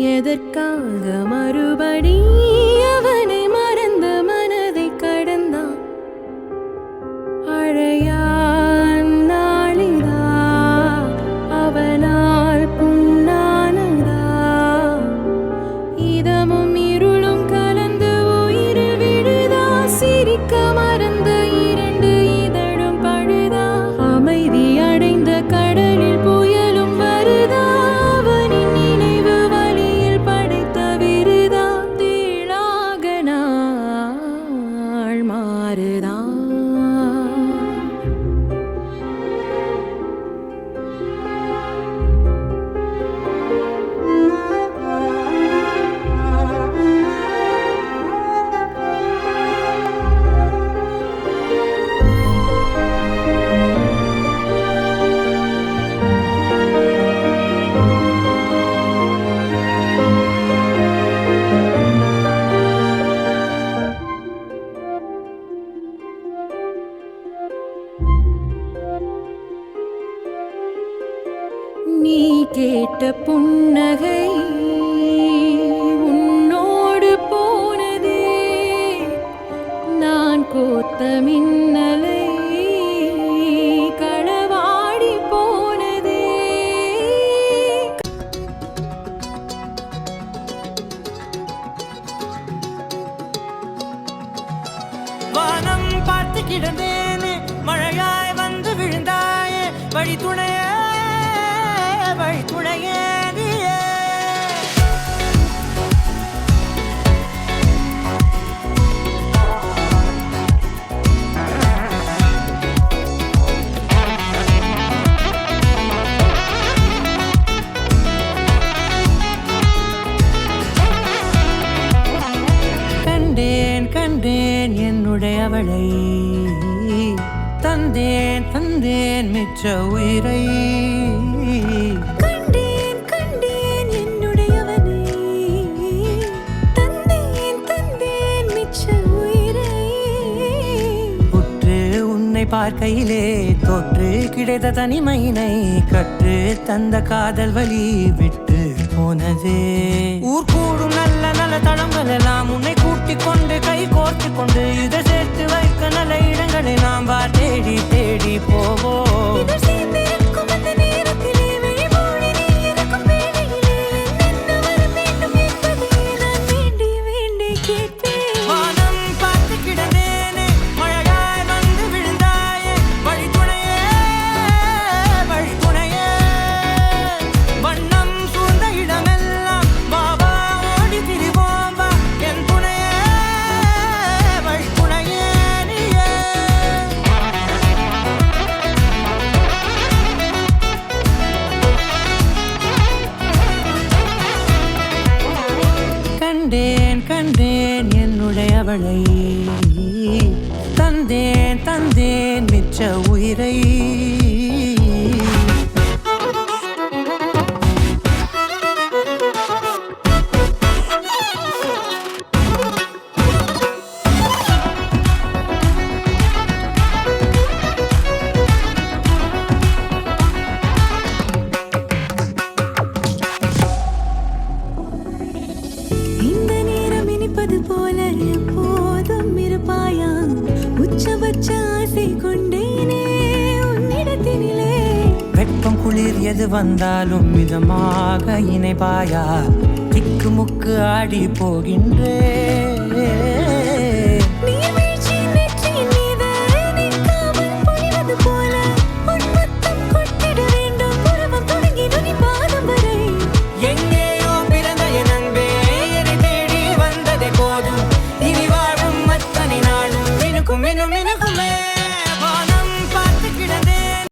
எதற்காக மறுபடி அவனை மறந்த மனதை கடந்தான் அழையான் நாளிதா அவனால் புண்ணானதா இதமும் இருளும் கலந்து உயிரில் விழுதா சிரிக்க மறந்த இரண்டு இதழும் பழுதா அமைதி அடைந்த கடலில் புயலும் வருதா அவனின் நினைவு வழியில் படைத்த விருதா தீழாக நாள் மாறுதா நீ கேட்ட புன்னகை உன்னோடு போனதே நான் கோத்த மின்னலை களவாடி போனதே வானம் பார்த்து கிடந்தேனே மழையாய் வந்து விழுந்தாயே வழி துணையே நீயே கண்டேன் கண்டேன் என்னுடையவளை தந்தேன் தந்தேன் மிச்ச உயிரை கண்டேன் கண்டேன் என்னுடையவனை தந்தேன் தந்தேன் மிச்ச உயிரை உற்று உன்னை பார்க்கையிலே தொற்று கிடைத்த தனிமையினை கற்று தந்த காதல் வழி விட்டு போனதே ஊர் கூடும் நல்ல நல்ல தளங்கள் எல்லாம் உன்னை கூட்டிக் கொண்டு கை கோர்த்து கொண்டு இதை சேர்த்து வைக்க நல்ல இடங்களை நாம் தேடி தேடி போவோம் இதழ் சேர்ந்திருக்கும் அந்த நேரத்திலே விழிமூடி நீ இருக்கும் வேளையிலே என்ன வர வேண்டும் என்பதை நான் வேண்டி வேண்டி கேட்பேன் வானம் பார்த்து கிடந்தேனே மழையாய் வந்து விழுந்தாயே வழி துணையே வண்ணம் சூழ்ந்த இடமெல்லாம் பாபா ஓடி திரிவோம் வா என் துணையே வழி துணையே நீயே கண்டேன் கண்டேன் என்னுடையவளை தந்தேன் தந்தேன் மிச்ச உயிரை இந்த நேரம் இனிப்பது போல எப்போதும் இருப்பாயா உச்சபட்ச ஆசை கொண்டேனே உன்னிடத்தினிலே வெப்பம் குளிர் எது வந்தாலும் மிதமாக இணைப்பாயா திக்கு முக்கு ஆடி போகின்றே